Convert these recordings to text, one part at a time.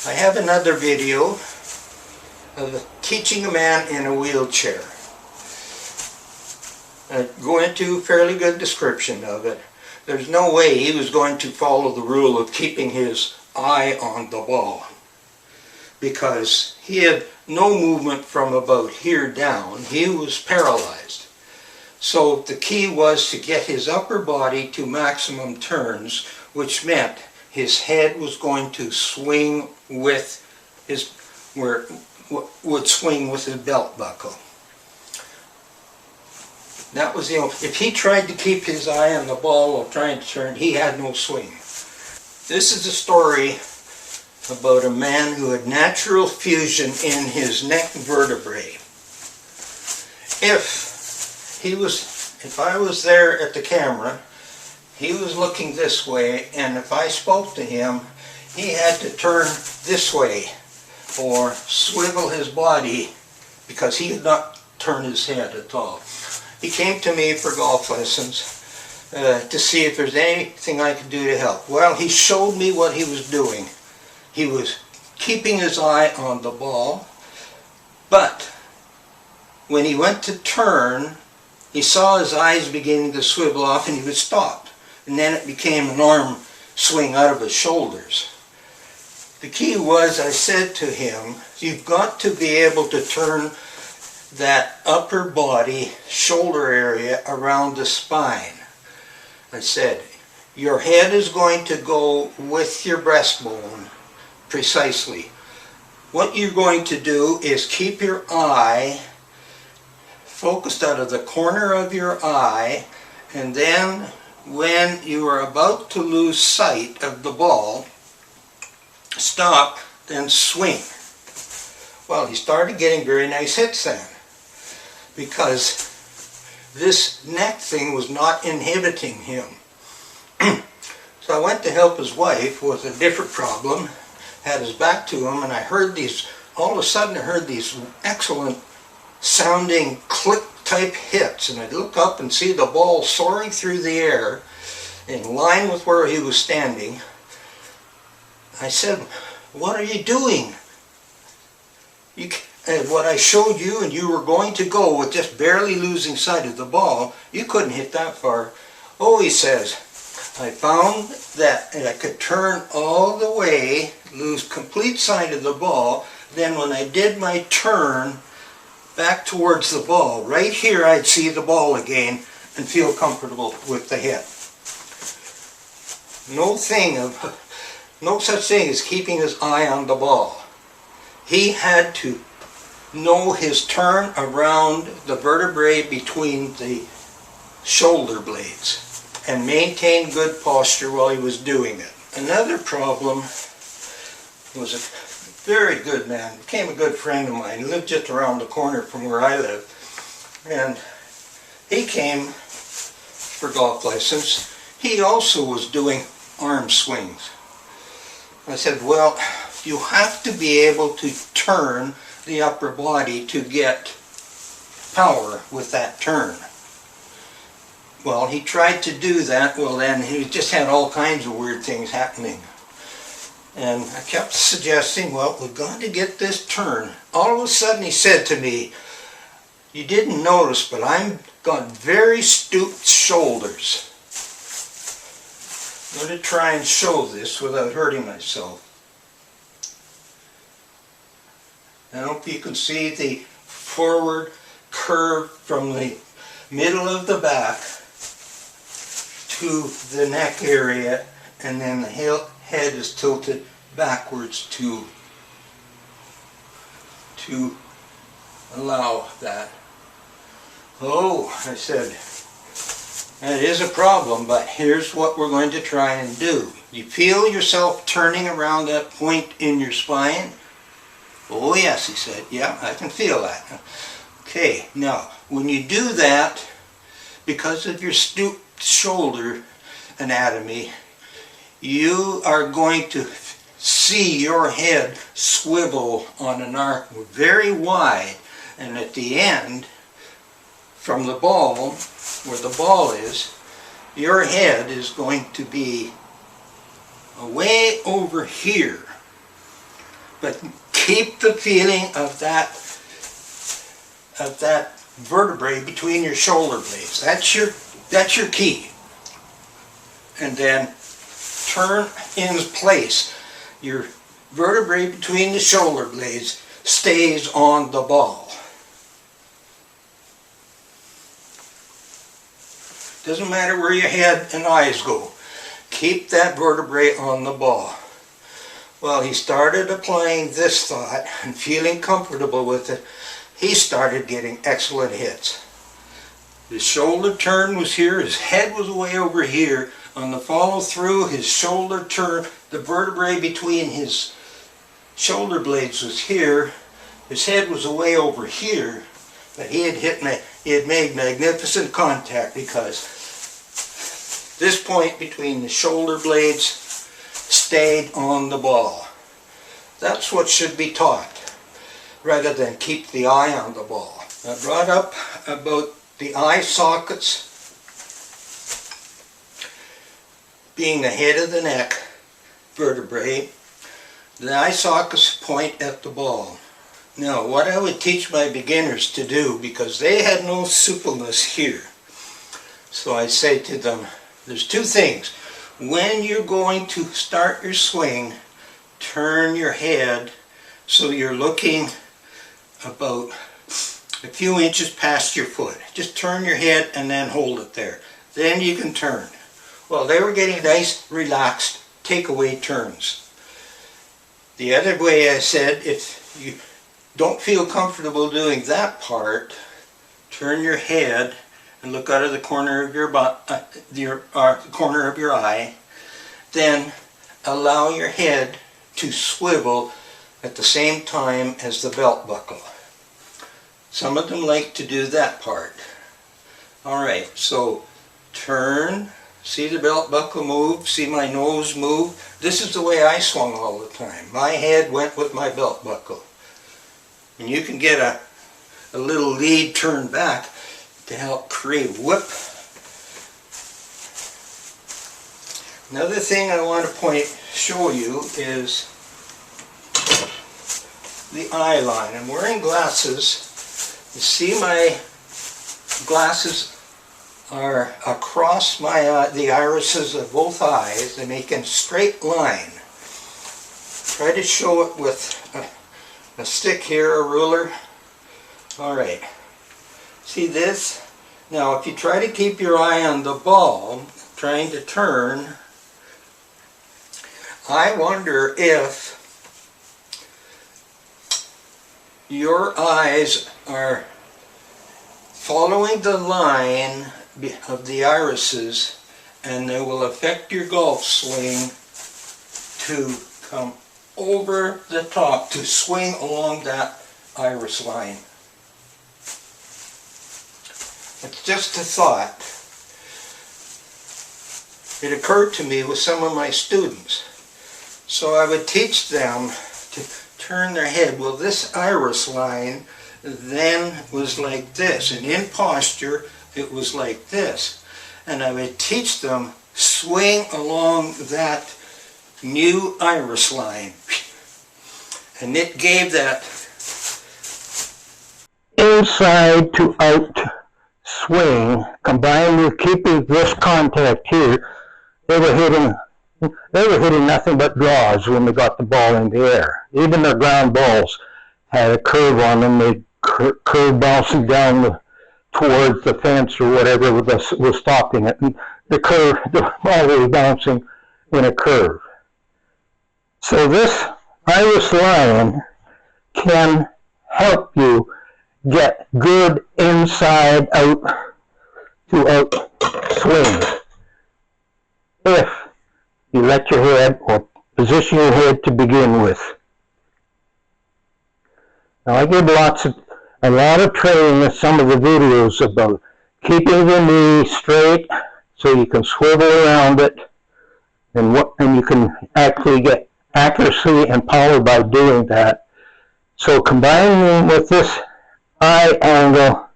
I have another video of teaching a man in a wheelchair. I go into a fairly good description of it. There's no way he was going to follow the rule of keeping his eye on the ball, because he had no movement from about here down. He was paralyzed. So the key was to get his upper body to maximum turns, which meant his head was going to swing with his, would swing with his belt buckle. That was the only, if he tried to keep his eye on the ball while trying to turn, he had no swing. This is a story about a man who had natural fusion in his neck vertebrae. If I was there at the camera, he was looking this way, and if I spoke to him, he had to turn this way or swivel his body, because he could not turn his head at all. He came to me for golf lessons to see if there's anything I could do to help. Well, he showed me what he was doing. He was keeping his eye on the ball, but when he went to turn, he saw his eyes beginning to swivel off and he would stop. And then it became an arm swing out of his shoulders. The key was, I said to him, you've got to be able to turn that upper body, shoulder area around the spine. I said, your head is going to go with your breastbone precisely. What you're going to do is keep your eye focused out of the corner of your eye, and then when you are about to lose sight of the ball, stop, then swing. Well, he started getting very nice hits then, because this neck thing was not inhibiting him. So I went to help his wife with a different problem, had his back to him, and I heard these, all of a sudden I heard these excellent sounding click type hits, and I'd look up and see the ball soaring through the air in line with where he was standing. I said, what are you doing? What I showed you, and you were going to go with just barely losing sight of the ball, you couldn't hit that far. Oh, he says, I found that I could turn all the way, lose complete sight of the ball, then when I did my turn back towards the ball, right here I'd see the ball again and feel comfortable with the hit. No such thing as keeping his eye on the ball. He had to know his turn around the vertebrae between the shoulder blades and maintain good posture while he was doing it. Another problem was a very good man, became a good friend of mine. He lived just around the corner from where I live, and he came for golf lessons. He also was doing arm swings. I said, well, you have to be able to turn the upper body to get power with that turn. Well, he tried to do that. Well, then he just had all kinds of weird things happening. And I kept suggesting, well, we've got to get this turn. All of a sudden he said to me, you didn't notice, but I've got very stooped shoulders. I'm going to try and show this without hurting myself. I hope you can see the forward curve from the middle of the back to the neck area, and then the head is tilted backwards to allow that. Oh, I said, that is a problem, but here's what we're going to try and do. You feel yourself turning around that point in your spine? Oh yes, he said, yeah, I can feel that. Okay, now, when you do that, because of your stooped shoulder anatomy, you are going to see your head swivel on an arc very wide, and at the end, from the ball, where the ball is, your head is going to be way over here. But keep the feeling of that vertebrae between your shoulder blades. That's your key. And then turn in place. Your vertebrae between the shoulder blades stays on the ball. Doesn't matter where your head and eyes go. Keep that vertebrae on the ball. Well, he started applying this thought and feeling comfortable with it. He started getting excellent hits. His shoulder turn was here, his head was way over here. On the follow through, his shoulder turn, the vertebrae between his shoulder blades was here, his head was way over here, but he had made magnificent contact because this point between the shoulder blades stayed on the ball. That's what should be taught, rather than keep the eye on the ball. I brought up about the eye sockets being the head of the neck vertebrae. The eye sockets point at the ball. Now, what I would teach my beginners to do, because they had no suppleness here, so I say to them, there's two things. When you're going to start your swing, turn your head so you're looking about a few inches past your foot. Just turn your head and then hold it there. Then you can turn. Well, they were getting nice, relaxed, takeaway turns. The other way I said, if you don't feel comfortable doing that part, turn your head and look out of the corner of your eye. Then allow your head to swivel at the same time as the belt buckle. Some of them like to do that part. Alright, so turn, see the belt buckle move, see my nose move. This is the way I swung all the time. My head went with my belt buckle. And you can get a little lead turn back to help create whip. Another thing I want to show you is the eye line. I'm wearing glasses. You see my glasses are across the irises of both eyes. They make a straight line. Try to show it with a stick here, a ruler. Alright. See this? Now if you try to keep your eye on the ball, trying to turn, I wonder if your eyes are following the line of the irises, and they will affect your golf swing to come over the top, to swing along that iris line. It's just a thought. It occurred to me with some of my students. So I would teach them to turn their head. Well, this iris line then was like this, and in posture it was like this. And I would teach them swing along that new iris line. And it gave that inside to out swing, combined with keeping this contact here. They were hitting nothing but draws when they got the ball in the air. Even their ground balls had a curve on them. They curve bouncing down towards the fence or whatever was stopping it. And the curve, they're always bouncing in a curve. So this iris line can help you get good inside out to out swing if you let your head, or position your head to begin with. Now I give a lot of training in some of the videos about keeping the knee straight so you can swivel around it, and you can actually get accuracy and power by doing that. So combining with this eye angle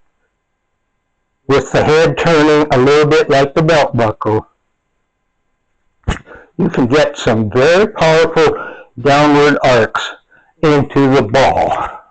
with the head turning a little bit like the belt buckle, you can get some very powerful downward arcs into the ball.